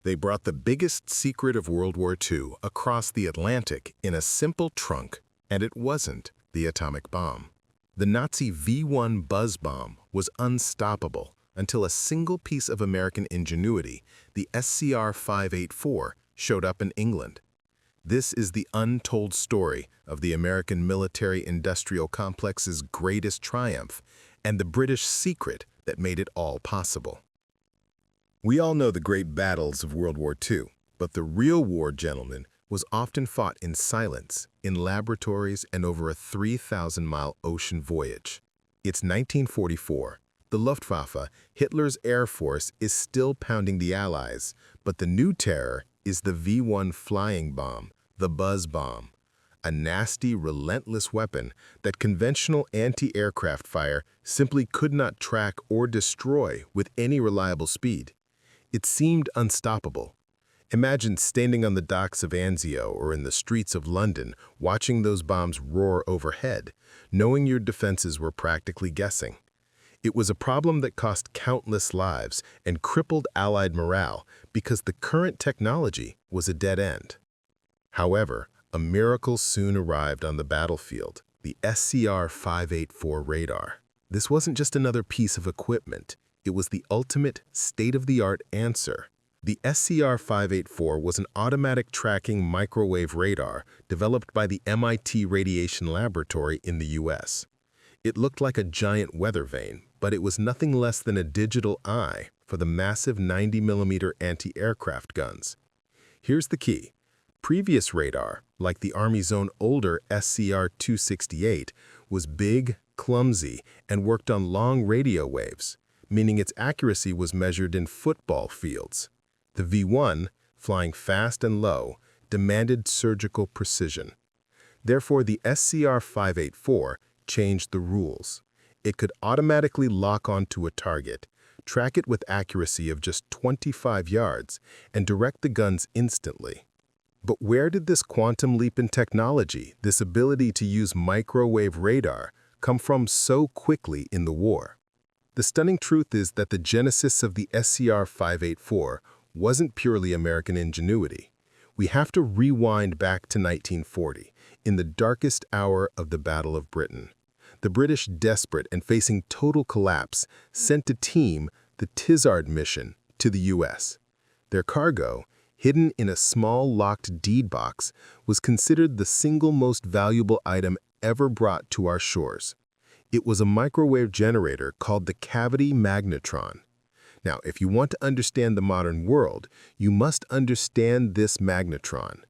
They brought the biggest secret of World War II across the Atlantic in a simple trunk, and it wasn't the atomic bomb. The Nazi V-1 buzz bomb was unstoppable until a single piece of American ingenuity, the SCR-584, showed up in England. This is the untold story of the American military-industrial complex's greatest triumph and the British secret that made it all possible. We all know the great battles of World War II, but the real war, gentlemen, was often fought in silence, in laboratories, and over a 3,000-mile ocean voyage. It's 1944. The Luftwaffe, Hitler's air force, is still pounding the Allies, but the new terror is the V-1 flying bomb, the buzz bomb, a nasty, relentless weapon that conventional anti-aircraft fire simply could not track or destroy with any reliable speed. It seemed unstoppable. Imagine standing on the docks of Anzio or in the streets of London, watching those bombs roar overhead, knowing your defenses were practically guessing. It was a problem that cost countless lives and crippled Allied morale because the current technology was a dead end. However, a miracle soon arrived on the battlefield, the SCR-584 radar. This wasn't just another piece of equipment. It was the ultimate, state-of-the-art answer. The SCR-584 was an automatic tracking microwave radar developed by the MIT Radiation Laboratory in the US. It looked like a giant weather vane, but it was nothing less than a digital eye for the massive 90mm anti-aircraft guns. Here's the key. Previous radar, like the Army's own older SCR-268, was big, clumsy, and worked on long radio waves, meaning its accuracy was measured in football fields. The V-1, flying fast and low, demanded surgical precision. Therefore, the SCR-584 changed the rules. It could automatically lock onto a target, track it with accuracy of just 25 yards, and direct the guns instantly. But where did this quantum leap in technology, this ability to use microwave radar, come from so quickly in the war? The stunning truth is that the genesis of the SCR-584 wasn't purely American ingenuity. We have to rewind back to 1940, in the darkest hour of the Battle of Britain. The British, desperate and facing total collapse, sent a team, the Tizard mission, to the US. Their cargo, hidden in a small locked deed box, was considered the single most valuable item ever brought to our shores. It was a microwave generator called the cavity magnetron. Now, if you want to understand the modern world, you must understand this magnetron.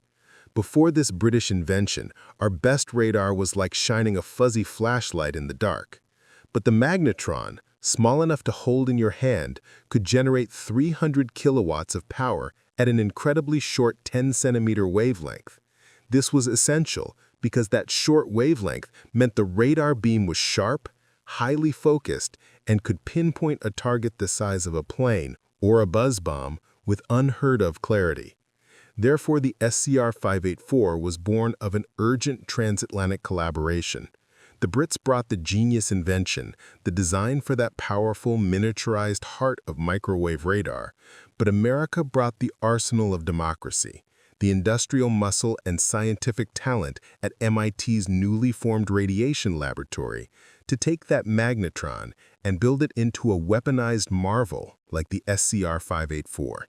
Before this British invention, our best radar was like shining a fuzzy flashlight in the dark. But the magnetron, small enough to hold in your hand, could generate 300 kilowatts of power at an incredibly short 10-centimeter wavelength. This was essential because that short wavelength meant the radar beam was sharp, highly focused, and could pinpoint a target the size of a plane or a buzz bomb with unheard-of clarity. Therefore, the SCR-584 was born of an urgent transatlantic collaboration. The Brits brought the genius invention, the design for that powerful, miniaturized heart of microwave radar, but America brought the arsenal of democracy, the industrial muscle and scientific talent at MIT's newly formed radiation laboratory to take that magnetron and build it into a weaponized marvel like the SCR-584.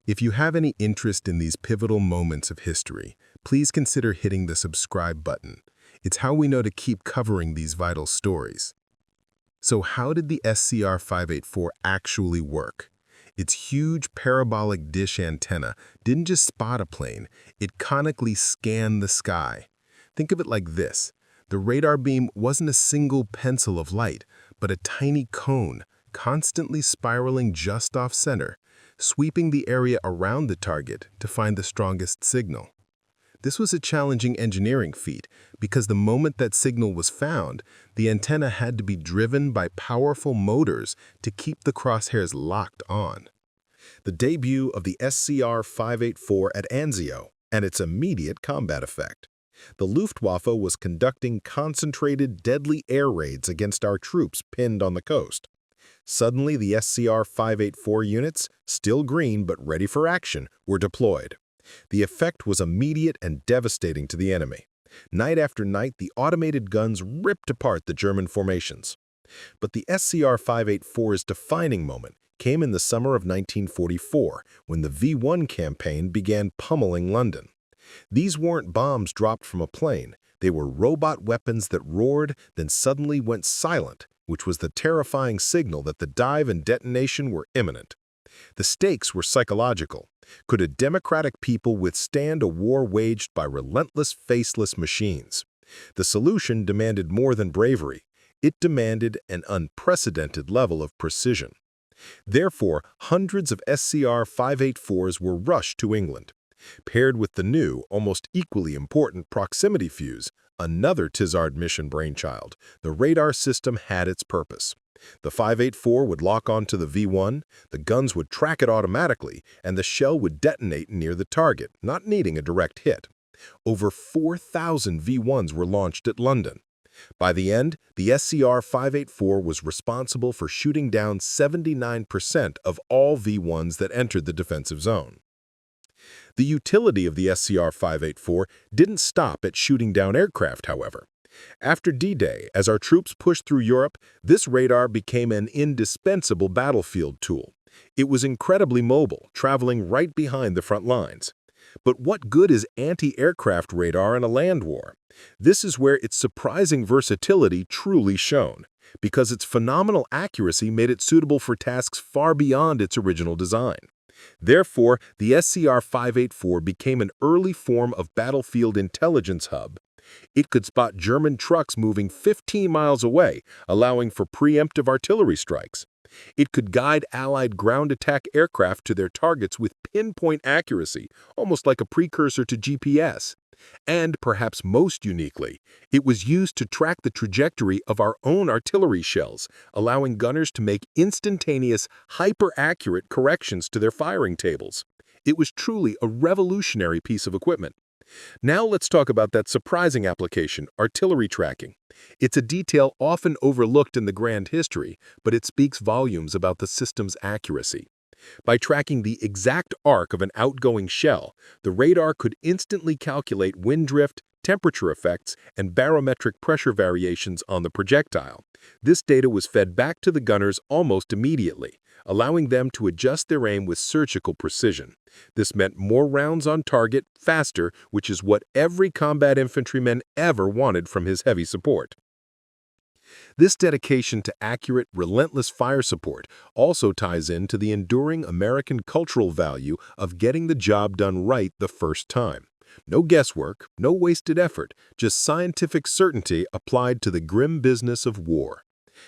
If you have any interest in these pivotal moments of history, please consider hitting the subscribe button. It's how we know to keep covering these vital stories. So how did the SCR-584 actually work? Its huge parabolic dish antenna didn't just spot a plane, it conically scanned the sky. Think of it like this. The radar beam wasn't a single pencil of light, but a tiny cone, constantly spiraling just off-center, sweeping the area around the target to find the strongest signal. This was a challenging engineering feat because the moment that signal was found, the antenna had to be driven by powerful motors to keep the crosshairs locked on. The debut of the SCR-584 at Anzio and its immediate combat effect. The Luftwaffe was conducting concentrated, deadly air raids against our troops pinned on the coast. Suddenly, the SCR-584 units, still green but ready for action, were deployed. The effect was immediate and devastating to the enemy. Night after night, the automated guns ripped apart the German formations. But the SCR-584's defining moment came in the summer of 1944, when the V1 campaign began pummeling London. These weren't bombs dropped from a plane. They were robot weapons that roared, then suddenly went silent, which was the terrifying signal that the dive and detonation were imminent. The stakes were psychological. Could a democratic people withstand a war waged by relentless, faceless machines? The solution demanded more than bravery. It demanded an unprecedented level of precision. Therefore, hundreds of SCR-584's were rushed to England. Paired with the new, almost equally important proximity fuse, another Tizard mission brainchild, the radar system had its purpose. The 584 would lock onto the V1, the guns would track it automatically, and the shell would detonate near the target, not needing a direct hit. Over 4,000 V1s were launched at London. By the end, the SCR-584 was responsible for shooting down 79% of all V1s that entered the defensive zone. The utility of the SCR-584 didn't stop at shooting down aircraft, however. After D-Day, as our troops pushed through Europe, this radar became an indispensable battlefield tool. It was incredibly mobile, traveling right behind the front lines. But what good is anti-aircraft radar in a land war? This is where its surprising versatility truly shone, because its phenomenal accuracy made it suitable for tasks far beyond its original design. Therefore, the SCR-584 became an early form of battlefield intelligence hub. It could spot German trucks moving 15 miles away, allowing for preemptive artillery strikes. It could guide Allied ground attack aircraft to their targets with pinpoint accuracy, almost like a precursor to GPS. And, perhaps most uniquely, it was used to track the trajectory of our own artillery shells, allowing gunners to make instantaneous, hyper-accurate corrections to their firing tables. It was truly a revolutionary piece of equipment. Now let's talk about that surprising application, artillery tracking. It's a detail often overlooked in the grand history, but it speaks volumes about the system's accuracy. By tracking the exact arc of an outgoing shell, the radar could instantly calculate wind drift, temperature effects, and barometric pressure variations on the projectile. This data was fed back to the gunners almost immediately, allowing them to adjust their aim with surgical precision. This meant more rounds on target, faster, which is what every combat infantryman ever wanted from his heavy support. This dedication to accurate, relentless fire support also ties into the enduring American cultural value of getting the job done right the first time. No guesswork, no wasted effort, just scientific certainty applied to the grim business of war.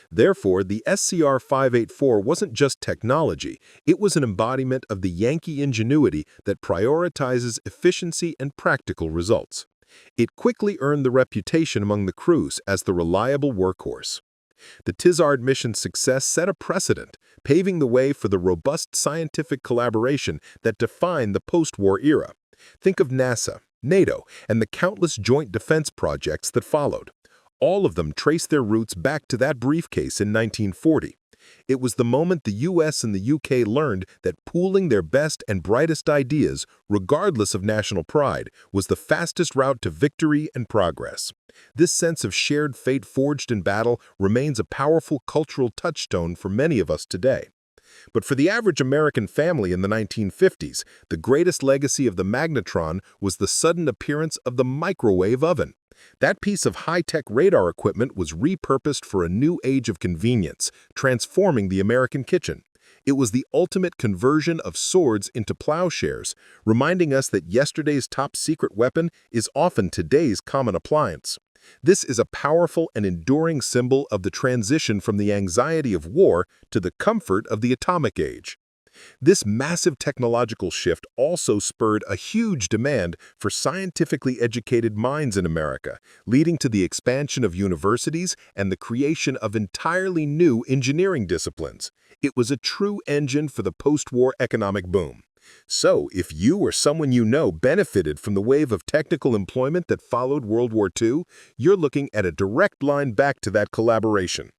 Therefore, the SCR-584 wasn't just technology, it was an embodiment of the Yankee ingenuity that prioritizes efficiency and practical results. It quickly earned the reputation among the crews as the reliable workhorse. The Tizard mission's success set a precedent, paving the way for the robust scientific collaboration that defined the post-war era. Think of NASA, NATO, and the countless joint defense projects that followed. All of them trace their roots back to that briefcase in 1940. It was the moment the US and the UK learned that pooling their best and brightest ideas, regardless of national pride, was the fastest route to victory and progress. This sense of shared fate forged in battle remains a powerful cultural touchstone for many of us today. But for the average American family in the 1950s, the greatest legacy of the Magnetron was the sudden appearance of the microwave oven. That piece of high-tech radar equipment was repurposed for a new age of convenience, transforming the American kitchen. It was the ultimate conversion of swords into plowshares, reminding us that yesterday's top-secret weapon is often today's common appliance. This is a powerful and enduring symbol of the transition from the anxiety of war to the comfort of the atomic age. This massive technological shift also spurred a huge demand for scientifically educated minds in America, leading to the expansion of universities and the creation of entirely new engineering disciplines. It was a true engine for the post-war economic boom. So, if you or someone you know benefited from the wave of technical employment that followed World War II, you're looking at a direct line back to that collaboration.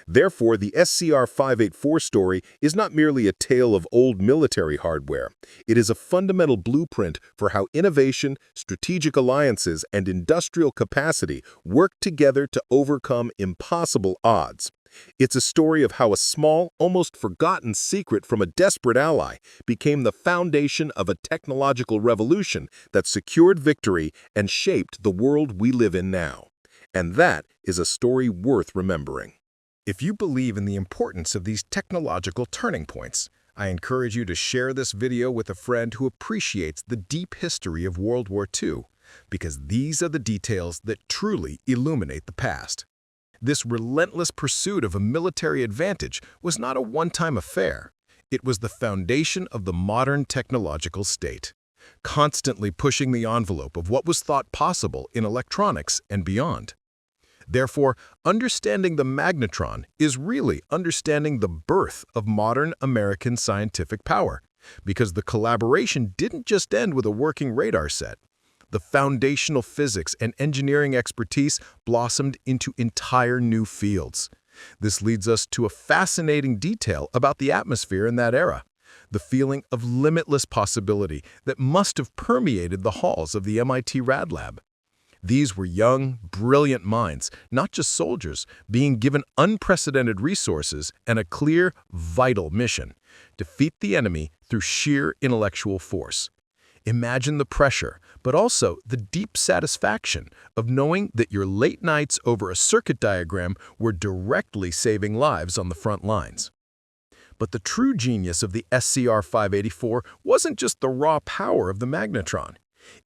Therefore, the SCR-584 story is not merely a tale of old military hardware. It is a fundamental blueprint for how innovation, strategic alliances, and industrial capacity work together to overcome impossible odds. It's a story of how a small, almost forgotten secret from a desperate ally became the foundation of a technological revolution that secured victory and shaped the world we live in now. And that is a story worth remembering. If you believe in the importance of these technological turning points, I encourage you to share this video with a friend who appreciates the deep history of World War II, because these are the details that truly illuminate the past. This relentless pursuit of a military advantage was not a one-time affair. It was the foundation of the modern technological state, constantly pushing the envelope of what was thought possible in electronics and beyond. Therefore, understanding the magnetron is really understanding the birth of modern American scientific power, because the collaboration didn't just end with a working radar set. The foundational physics and engineering expertise blossomed into entire new fields. This leads us to a fascinating detail about the atmosphere in that era, the feeling of limitless possibility that must have permeated the halls of the MIT Rad Lab. These were young, brilliant minds, not just soldiers, being given unprecedented resources and a clear, vital mission: defeat the enemy through sheer intellectual force. Imagine the pressure, but also the deep satisfaction of knowing that your late nights over a circuit diagram were directly saving lives on the front lines. But the true genius of the SCR-584 wasn't just the raw power of the magnetron.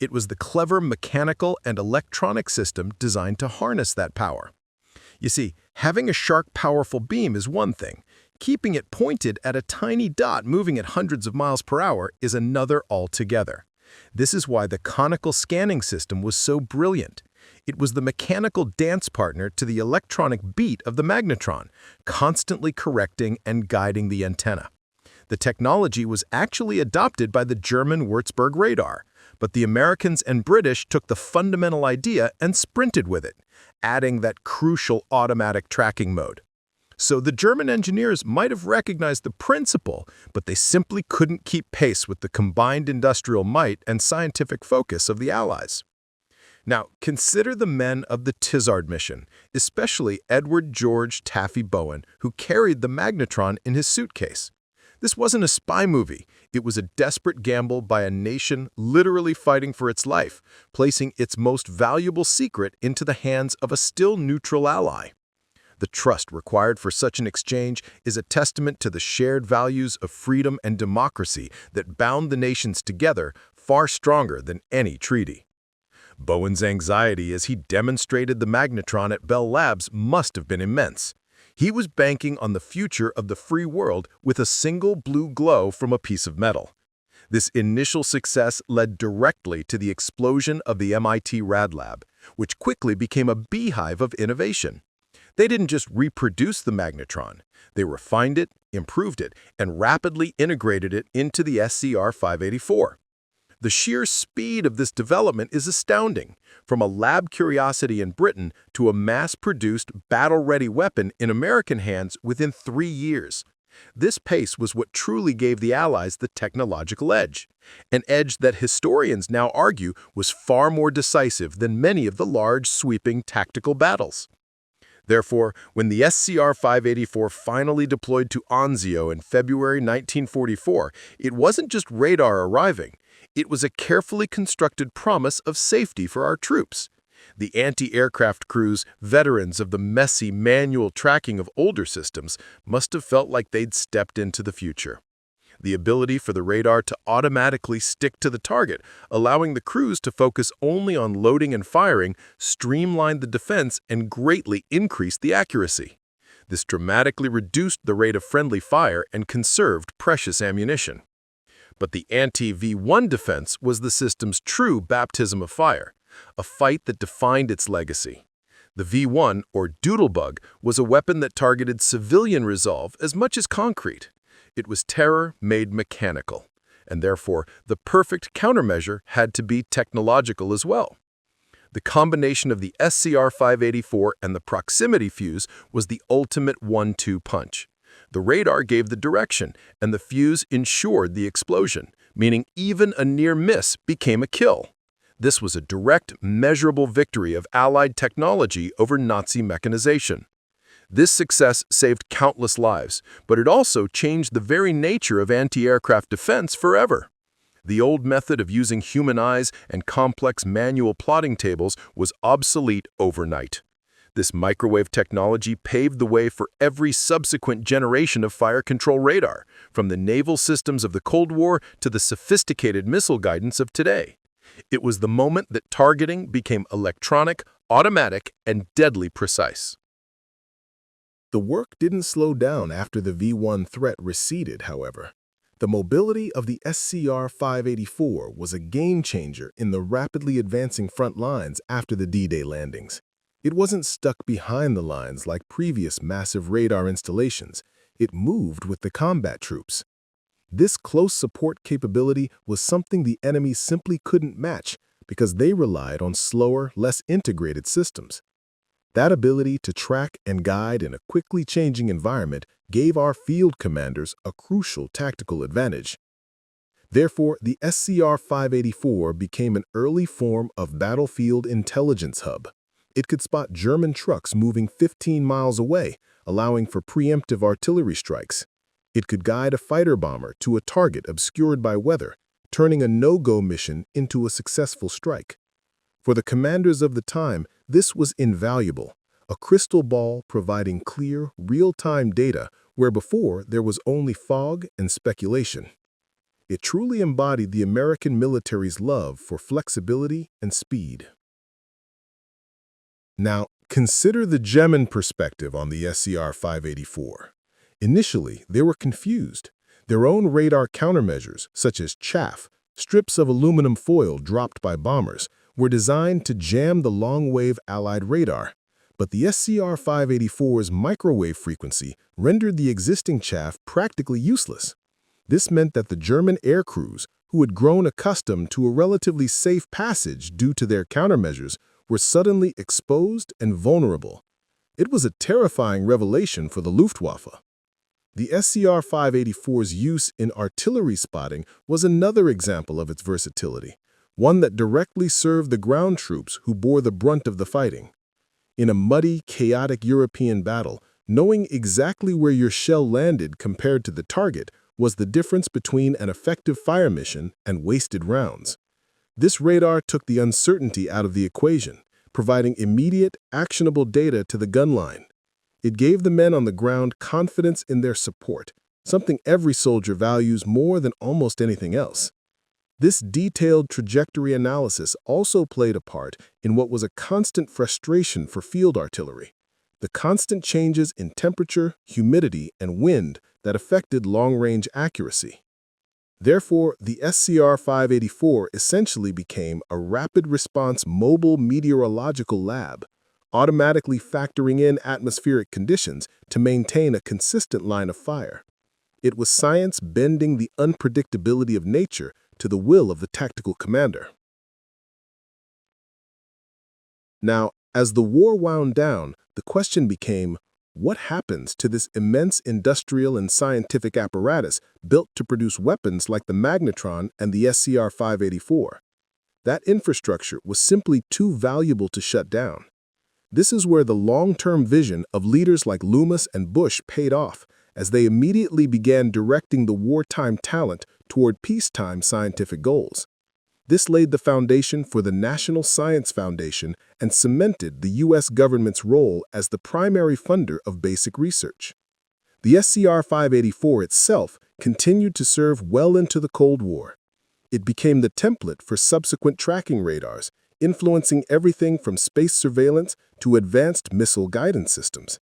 It was the clever mechanical and electronic system designed to harness that power. You see, having a sharp, powerful beam is one thing. Keeping it pointed at a tiny dot moving at hundreds of miles per hour is another altogether. This is why the conical scanning system was so brilliant. It was the mechanical dance partner to the electronic beat of the magnetron, constantly correcting and guiding the antenna. The technology was actually adopted by the German Würzburg radar, but the Americans and British took the fundamental idea and sprinted with it, adding that crucial automatic tracking mode. So the German engineers might have recognized the principle, but they simply couldn't keep pace with the combined industrial might and scientific focus of the Allies. Now, consider the men of the Tizard mission, especially Edward George Taffy Bowen, who carried the magnetron in his suitcase. This wasn't a spy movie. It was a desperate gamble by a nation literally fighting for its life, placing its most valuable secret into the hands of a still neutral ally. The trust required for such an exchange is a testament to the shared values of freedom and democracy that bound the nations together far stronger than any treaty. Bowen's anxiety as he demonstrated the magnetron at Bell Labs must have been immense. He was banking on the future of the free world with a single blue glow from a piece of metal. This initial success led directly to the explosion of the MIT Rad Lab, which quickly became a beehive of innovation. They didn't just reproduce the magnetron. They refined it, improved it, and rapidly integrated it into the SCR-584. The sheer speed of this development is astounding, from a lab curiosity in Britain to a mass-produced, battle-ready weapon in American hands within 3 years. This pace was what truly gave the Allies the technological edge, an edge that historians now argue was far more decisive than many of the large, sweeping tactical battles. Therefore, when the SCR-584 finally deployed to Anzio in February 1944, it wasn't just radar arriving. It was a carefully constructed promise of safety for our troops. The anti-aircraft crews, veterans of the messy manual tracking of older systems, must have felt like they'd stepped into the future. The ability for the radar to automatically stick to the target, allowing the crews to focus only on loading and firing, streamlined the defense and greatly increased the accuracy. This dramatically reduced the rate of friendly fire and conserved precious ammunition. But the anti-V1 defense was the system's true baptism of fire, a fight that defined its legacy. The V1, or Doodlebug, was a weapon that targeted civilian resolve as much as concrete. It was terror made mechanical, and therefore the perfect countermeasure had to be technological as well. The combination of the SCR-584 and the proximity fuse was the ultimate 1-2 punch. The radar gave the direction, and the fuse ensured the explosion, meaning even a near miss became a kill. This was a direct, measurable victory of Allied technology over Nazi mechanization. This success saved countless lives, but it also changed the very nature of anti-aircraft defense forever. The old method of using human eyes and complex manual plotting tables was obsolete overnight. This microwave technology paved the way for every subsequent generation of fire control radar, from the naval systems of the Cold War to the sophisticated missile guidance of today. It was the moment that targeting became electronic, automatic, and deadly precise. The work didn't slow down after the V-1 threat receded, however. The mobility of the SCR-584 was a game-changer in the rapidly advancing front lines after the D-Day landings. It wasn't stuck behind the lines like previous massive radar installations. It moved with the combat troops. This close support capability was something the enemy simply couldn't match because they relied on slower, less integrated systems. That ability to track and guide in a quickly changing environment gave our field commanders a crucial tactical advantage. Therefore, the SCR-584 became an early form of battlefield intelligence hub. It could spot German trucks moving 15 miles away, allowing for preemptive artillery strikes. It could guide a fighter bomber to a target obscured by weather, turning a no-go mission into a successful strike. For the commanders of the time, this was invaluable, a crystal ball providing clear, real-time data where before there was only fog and speculation. It truly embodied the American military's love for flexibility and speed. Now, consider the German perspective on the SCR-584. Initially, they were confused. Their own radar countermeasures, such as chaff, strips of aluminum foil dropped by bombers, were designed to jam the long-wave Allied radar. But the SCR-584's microwave frequency rendered the existing chaff practically useless. This meant that the German air crews, who had grown accustomed to a relatively safe passage due to their countermeasures, were suddenly exposed and vulnerable. It was a terrifying revelation for the Luftwaffe. The SCR-584's use in artillery spotting was another example of its versatility, one that directly served the ground troops who bore the brunt of the fighting. In a muddy, chaotic European battle, knowing exactly where your shell landed compared to the target was the difference between an effective fire mission and wasted rounds. This radar took the uncertainty out of the equation, providing immediate, actionable data to the gun line. It gave the men on the ground confidence in their support, something every soldier values more than almost anything else. This detailed trajectory analysis also played a part in what was a constant frustration for field artillery: the constant changes in temperature, humidity, and wind that affected long-range accuracy. Therefore, the SCR-584 essentially became a rapid-response mobile meteorological lab, automatically factoring in atmospheric conditions to maintain a consistent line of fire. It was science bending the unpredictability of nature to the will of the tactical commander. Now, as the war wound down, the question became, what happens to this immense industrial and scientific apparatus built to produce weapons like the Magnetron and the SCR-584? That infrastructure was simply too valuable to shut down. This is where the long-term vision of leaders like Loomis and Bush paid off, as they immediately began directing the wartime talent toward peacetime scientific goals. This laid the foundation for the National Science Foundation and cemented the U.S. government's role as the primary funder of basic research. The SCR-584 itself continued to serve well into the Cold War. It became the template for subsequent tracking radars, influencing everything from space surveillance to advanced missile guidance systems.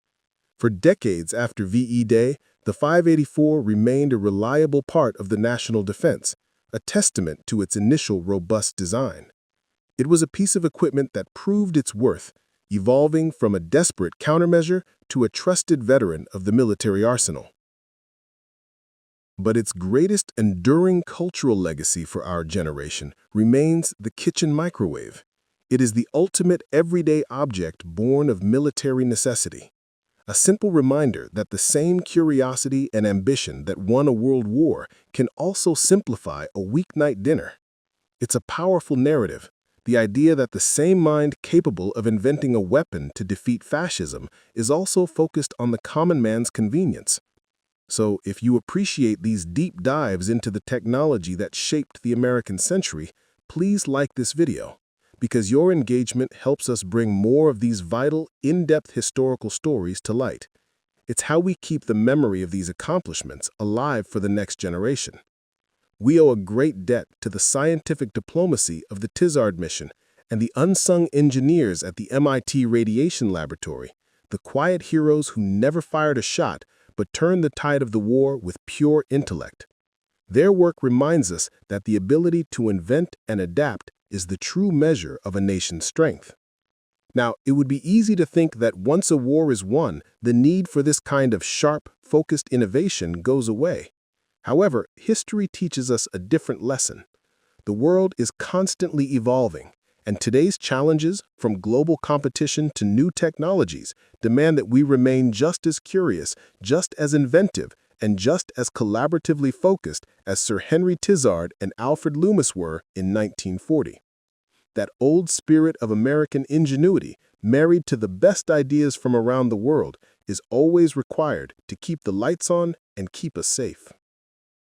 For decades after VE Day, the 584 remained a reliable part of the national defense, a testament to its initial robust design. It was a piece of equipment that proved its worth, evolving from a desperate countermeasure to a trusted veteran of the military arsenal. But its greatest enduring cultural legacy for our generation remains the kitchen microwave. It is the ultimate everyday object born of military necessity. A simple reminder that the same curiosity and ambition that won a world war can also simplify a weeknight dinner. It's a powerful narrative, the idea that the same mind capable of inventing a weapon to defeat fascism is also focused on the common man's convenience. So, if you appreciate these deep dives into the technology that shaped the American century, please like this video, because your engagement helps us bring more of these vital, in-depth historical stories to light. It's how we keep the memory of these accomplishments alive for the next generation. We owe a great debt to the scientific diplomacy of the Tizard mission and the unsung engineers at the MIT Radiation Laboratory, the quiet heroes who never fired a shot but turned the tide of the war with pure intellect. Their work reminds us that the ability to invent and adapt is the true measure of a nation's strength. Now, it would be easy to think that once a war is won, the need for this kind of sharp, focused innovation goes away. However, history teaches us a different lesson. The world is constantly evolving, and today's challenges, from global competition to new technologies, demand that we remain just as curious, just as inventive, and just as collaboratively focused as Sir Henry Tizard and Alfred Loomis were in 1940. That old spirit of American ingenuity, married to the best ideas from around the world, is always required to keep the lights on and keep us safe.